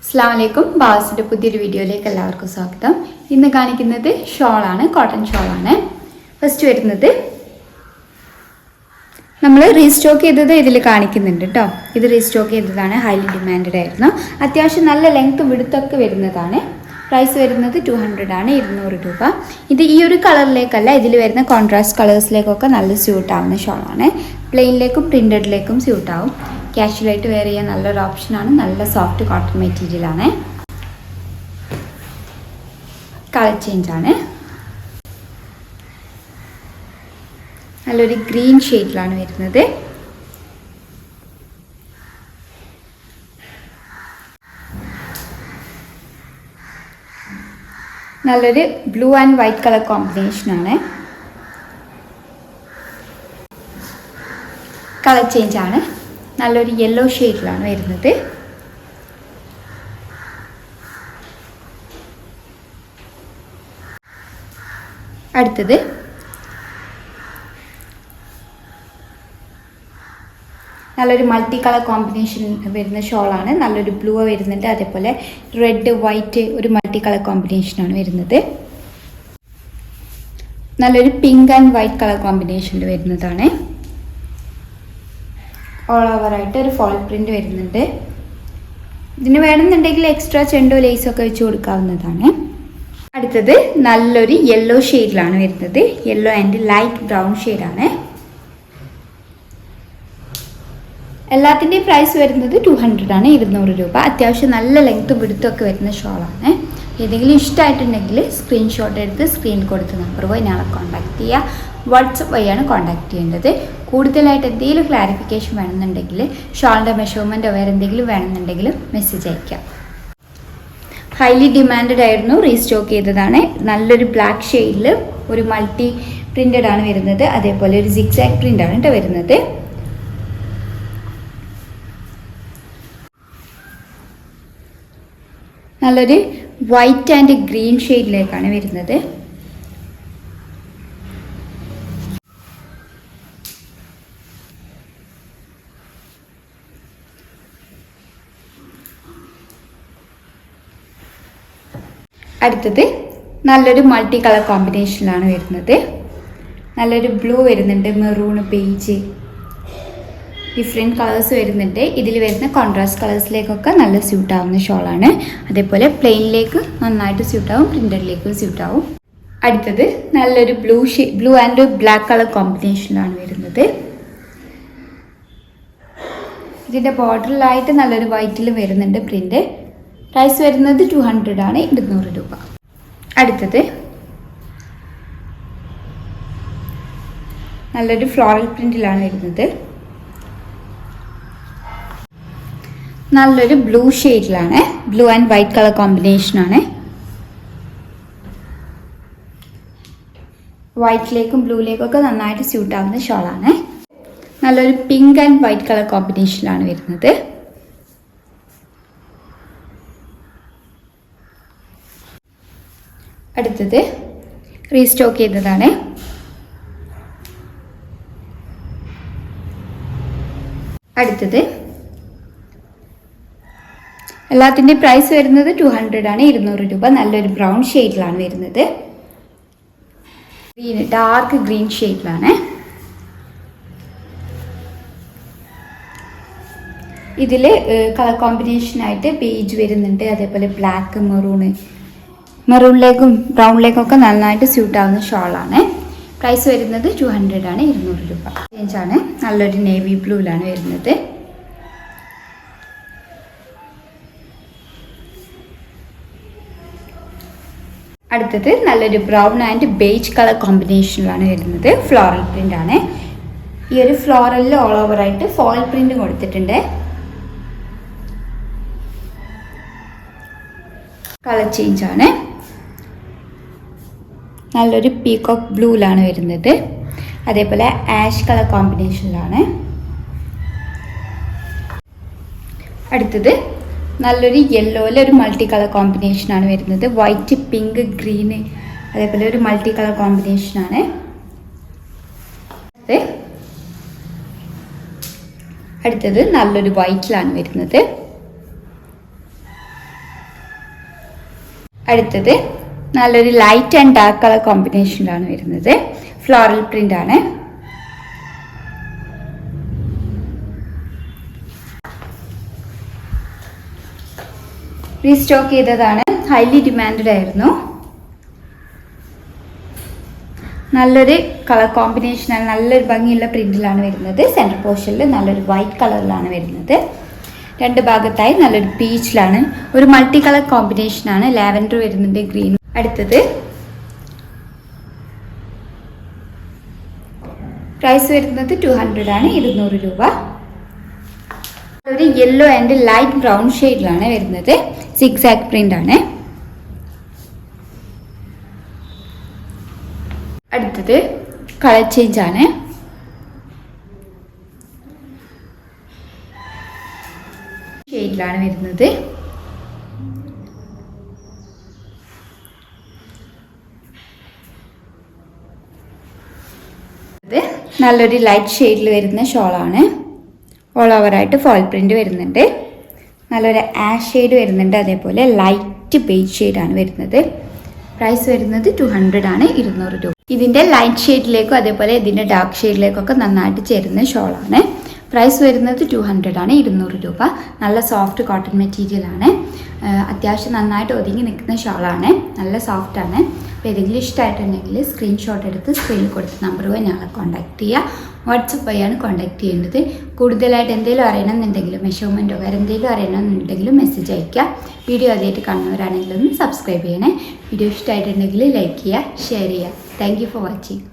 അസ്സലാമലൈക്കും. ബാസിൻ്റെ പുതിയൊരു വീഡിയോയിലേക്ക് എല്ലാവർക്കും സ്വാഗതം. ഇന്ന് കാണിക്കുന്നത് ഷോളാണ്, കോട്ടൺ ഷോളാണ്. ഫസ്റ്റ് വരുന്നത് നമ്മൾ റീസ്റ്റോക്ക് ചെയ്തത് ഇതിൽ കാണിക്കുന്നുണ്ട് കേട്ടോ. ഇത് റീസ്റ്റോക്ക് ചെയ്തതാണ്, ഹൈലി ഡിമാൻഡഡ് ആയിരുന്നു. അത്യാവശ്യം നല്ല ലെങ്ത് വിടുത്തൊക്കെ വരുന്നതാണ്. പ്രൈസ് വരുന്നത് 200 ആണ്, 200 രൂപ. ഇത് ഈ ഒരു കളറിലേക്കല്ല, ഇതിൽ വരുന്ന കോൺട്രാസ്റ്റ് കളേഴ്സിലേക്കൊക്കെ നല്ല സ്യൂട്ടാവുന്ന ഷോളാണ്. പ്ലെയിനിലേക്കും പ്രിൻറ്റഡിലേക്കും സ്യൂട്ടാവും. കാഷ്വലായിട്ട് വെയർ ചെയ്യാൻ നല്ലൊരു ഓപ്ഷനാണ്. നല്ല സോഫ്റ്റ് കോട്ടൺ മെറ്റീരിയലാണ്. കളർ ചേഞ്ചാണ്. നല്ലൊരു ഗ്രീൻ ഷെയ്ഡിലാണ് വരുന്നത്. നല്ലൊരു ബ്ലൂ ആൻഡ് വൈറ്റ് കളർ കോമ്പിനേഷനാണ്. കളർ ചേഞ്ചാണ്. നല്ലൊരു യെല്ലോ ഷെയ്ഡിലാണ് വരുന്നത്. അടുത്തത് നല്ലൊരു മൾട്ടി കളർ കോമ്പിനേഷൻ വരുന്ന ഷോളാണ്. നല്ലൊരു ബ്ലൂ വരുന്നുണ്ട്, അതേപോലെ റെഡ് വൈറ്റ് ഒരു മൾട്ടി കളർ കോമ്പിനേഷനാണ് വരുന്നത്. നല്ലൊരു പിങ്ക് ആൻഡ് വൈറ്റ് കളർ കോമ്പിനേഷനിൽ വരുന്നതാണ്. ഓൾ ഓവറായിട്ട് ഒരു ഫോൾ പ്രിൻ്റ് വരുന്നുണ്ട്. ഇതിന് വേണമെന്നുണ്ടെങ്കിൽ എക്സ്ട്രാ ചെണ്ടോ ലേസൊക്കെ വെച്ച് കൊടുക്കാവുന്നതാണ്. അടുത്തത് നല്ലൊരു യെല്ലോ ഷെയ്ഡിലാണ് വരുന്നത്. യെല്ലോ ആൻഡ് ലൈറ്റ് ബ്രൗൺ ഷെയ്ഡാണ്. എല്ലാത്തിൻ്റെയും പ്രൈസ് വരുന്നത് 200 ആണ്, 200 രൂപ. അത്യാവശ്യം നല്ല ലെങ്ത്ത് വിടുത്തൊക്കെ വരുന്ന ഷോളാണ്. ഏതെങ്കിലും ഇഷ്ടമായിട്ടുണ്ടെങ്കിൽ സ്ക്രീൻഷോട്ട് എടുത്ത് സ്ക്രീനിൽ കൊടുത്ത നമ്പർ പോയി ഞങ്ങളെ കോൺടാക്ട് ചെയ്യുക. വാട്സപ്പ് വഴിയാണ് കോൺടാക്ട് ചെയ്യേണ്ടത്. കൂടുതലായിട്ട് എന്തെങ്കിലും ക്ലാരിഫിക്കേഷൻ വേണമെന്നുണ്ടെങ്കിൽ, ഷോളിൻ്റെ മെഷർമെൻറ്റോ വേറെ എന്തെങ്കിലും വേണമെന്നുണ്ടെങ്കിൽ മെസ്സേജ് അയക്കാം. ഹൈലി ഡിമാൻഡഡ് ആയിരുന്നു, റീസ്റ്റോക്ക് ചെയ്തതാണ്. നല്ലൊരു ബ്ലാക്ക് ഷെയ്ഡിൽ ഒരു മൾട്ടി പ്രിൻ്റഡ് ആണ് വരുന്നത്. അതേപോലെ ഒരു സിക്സാക് പ്രിൻ്റാണ് കേട്ടോ വരുന്നത്. നല്ലൊരു വൈറ്റ് ആൻഡ് ഗ്രീൻ ഷെയ്ഡിലേക്കാണ് വരുന്നത്. അടുത്തത് നല്ലൊരു മൾട്ടി കളർ കോമ്പിനേഷനിലാണ് വരുന്നത്. നല്ലൊരു ബ്ലൂ വരുന്നുണ്ട്, മെറൂൺ, ബേജ്, ഡിഫറെൻറ്റ് കളേഴ്സ് വരുന്നുണ്ട്. ഇതിൽ വരുന്ന കോൺട്രാസ്റ്റ് കളേഴ്സിലേക്കൊക്കെ നല്ല സ്യൂട്ടാവുന്ന ഷോളാണ്. അതേപോലെ പ്ലെയിനിലേക്ക് നന്നായിട്ട് സ്യൂട്ടാവും, പ്രിൻ്റഡിലേക്കും സ്യൂട്ടാവും. അടുത്തത് നല്ലൊരു ബ്ലൂ ആൻഡ് ബ്ലാക്ക് കളർ കോമ്പിനേഷനിലാണ് വരുന്നത്. ഇതിൻ്റെ ബോർഡറിലായിട്ട് നല്ലൊരു വൈറ്റിൽ വരുന്നുണ്ട് പ്രിൻ്റ്. പ്രൈസ് വരുന്നത് 200 ആണ്, 200 രൂപ. അടുത്തത് നല്ലൊരു ഫ്ലോറൽ പ്രിൻ്റിലാണ് വരുന്നത്. നല്ലൊരു ബ്ലൂ ഷെയ്ഡിലാണ്, ബ്ലൂ ആൻഡ് വൈറ്റ് കളർ കോമ്പിനേഷനാണ്. വൈറ്റിലേക്കും ബ്ലൂയിലേക്കൊക്കെ നന്നായിട്ട് സ്യൂട്ടാവുന്ന ഷോളാണ്. നല്ലൊരു പിങ്ക് ആൻഡ് വൈറ്റ് കളർ കോമ്പിനേഷനിലാണ് വരുന്നത്. അടുത്തത് റീസ്റ്റോക്ക് ചെയ്തതാണ്. അടുത്തത് എല്ലാത്തിൻ്റെയും പ്രൈസ് വരുന്നത് 200 ആണ്, 200 രൂപ. നല്ലൊരു ബ്രൗൺ ഷെയ്ഡിലാണ് വരുന്നത്. ഗ്രീൻ, ഡാർക്ക് ഗ്രീൻ ഷെയ്ഡിലാണ്. ഇതിൽ കളർ കോമ്പിനേഷനായിട്ട് ബേജ് വരുന്നുണ്ട്, അതേപോലെ ബ്ലാക്ക്, മെറൂണിലേക്കും ബ്രൗണിലേക്കൊക്കെ നന്നായിട്ട് സ്യൂട്ടാവുന്ന ഷോളാണ്. പ്രൈസ് വരുന്നത് 200 ആണ്, 200 രൂപ. ചേഞ്ചാണ്. നല്ലൊരു നേവി ബ്ലൂവിലാണ് വരുന്നത്. അടുത്തത് നല്ലൊരു ബ്രൗൺ ആൻഡ് ബേജ് കളർ കോമ്പിനേഷനിലാണ് വരുന്നത്. ഫ്ലോറൽ പ്രിൻ്റ് ആണ്. ഈ ഒരു ഫ്ലോറലിൽ ഓൾ ഓവറായിട്ട് ഫോൾ പ്രിൻ്റ് കൊടുത്തിട്ടുണ്ട്. കളർ ചേഞ്ചാണ്. നല്ലൊരു പീകോക്ക് ബ്ലൂവിലാണ് വരുന്നത്. അതേപോലെ ആഷ് കളർ കോമ്പിനേഷനിലാണ്. അടുത്തത് നല്ലൊരു യെല്ലോയിൽ ഒരു മൾട്ടി കളർ കോമ്പിനേഷനാണ് വരുന്നത്. വൈറ്റ്, പിങ്ക്, ഗ്രീന്, അതേപോലെ ഒരു മൾട്ടി കളർ കോമ്പിനേഷനാണ്. അടുത്തത് നല്ലൊരു വൈറ്റിലാണ് വരുന്നത്. അടുത്തത് നല്ലൊരു ലൈറ്റ് ആൻഡ് ഡാർക്ക് കളർ കോമ്പിനേഷനിലാണ് വരുന്നത്. ഫ്ലോറൽ പ്രിന്റ് ആണ്. റീസ്റ്റോക്ക് ചെയ്തതാണ്. ഹൈലി ഡിമാൻഡഡ് ആയിരുന്നു. നല്ലൊരു കളർ കോമ്പിനേഷനാണ്. നല്ലൊരു ഭംഗിയുള്ള പ്രിന്റിലാണ് വരുന്നത്. സെൻറ്റർ പോർഷനിൽ നല്ലൊരു വൈറ്റ് കളറിലാണ് വരുന്നത്. രണ്ട് ഭാഗത്തായി നല്ലൊരു പീച്ചിലാണ്. ഒരു മൾട്ടി കളർ കോമ്പിനേഷനാണ്. ലാവൻഡർ വരുന്നുണ്ട്, ഗ്രീൻ. അടുത്തത് പ്രൈസ് വരുന്നത് 200 ആണ്, 200 രൂപ. ഒരു യെല്ലോ ആൻഡ് ലൈറ്റ് ബ്രൗൺ ഷെയ്ഡിലാണ് വരുന്നത്. സിഗ്സാഗ് പ്രിന്റ് ആണ്. അടുത്തത് കളർ ചേഞ്ച് ആണ്. ഷെയ്ഡിലാണ് വരുന്നത്. ഇത് നല്ലൊരു ലൈറ്റ് ഷെയ്ഡിൽ വരുന്ന ഷോളാണ്. ഓൾ ഓവറായിട്ട് ഫോയിൽ പ്രിന്റ് വരുന്നുണ്ട്. നല്ലൊരു ആഷ് ഷെയ്ഡ് വരുന്നുണ്ട്. അതേപോലെ ലൈറ്റ് ബേജ് ഷെയ്ഡാണ് വരുന്നത്. പ്രൈസ് വരുന്നത് 200 ആണ്, 200 രൂപ. ഇതിൻ്റെ ലൈറ്റ് ഷെയ്ഡിലേക്കും അതേപോലെ ഇതിൻ്റെ ഡാർക്ക് ഷെയ്ഡിലേക്കൊക്കെ നന്നായിട്ട് ചേരുന്ന ഷോളാണ്. പ്രൈസ് വരുന്നത് 200 ആണ്, 200 രൂപ. നല്ല സോഫ്റ്റ് കോട്ടൺ മെറ്റീരിയൽ ആണ്. അത്യാവശ്യം നന്നായിട്ട് ഒതുങ്ങി നിൽക്കുന്ന ഷോളാണ്. നല്ല സോഫ്റ്റ് ആണ്. അപ്പോൾ ഏതെങ്കിലും ഇഷ്ടമായിട്ടുണ്ടെങ്കിൽ സ്ക്രീൻഷോട്ട് എടുത്ത് സ്ക്രീനിൽ കൊടുത്ത നമ്പർ വഴി ഞങ്ങളെ കോൺടാക്ട് ചെയ്യുക. വാട്സപ്പ് വഴിയാണ് കോൺടാക്ട് ചെയ്യേണ്ടത്. കൂടുതലായിട്ട് എന്തെങ്കിലും അറിയണമെന്നുണ്ടെങ്കിലും മെഷർമെൻറ്റോ വേറെ എന്തെങ്കിലും അറിയണമെന്നുണ്ടെങ്കിലും മെസ്സേജ് അയയ്ക്കുക. വീഡിയോ ആദ്യമായിട്ട് കാണുന്നവരാണെങ്കിലും ഒന്ന് സബ്സ്ക്രൈബ് ചെയ്യണേ. വീഡിയോ ഇഷ്ടമായിട്ടുണ്ടെങ്കിൽ ലൈക്ക് ചെയ്യുക, ഷെയർ ചെയ്യുക. Thank you for watching.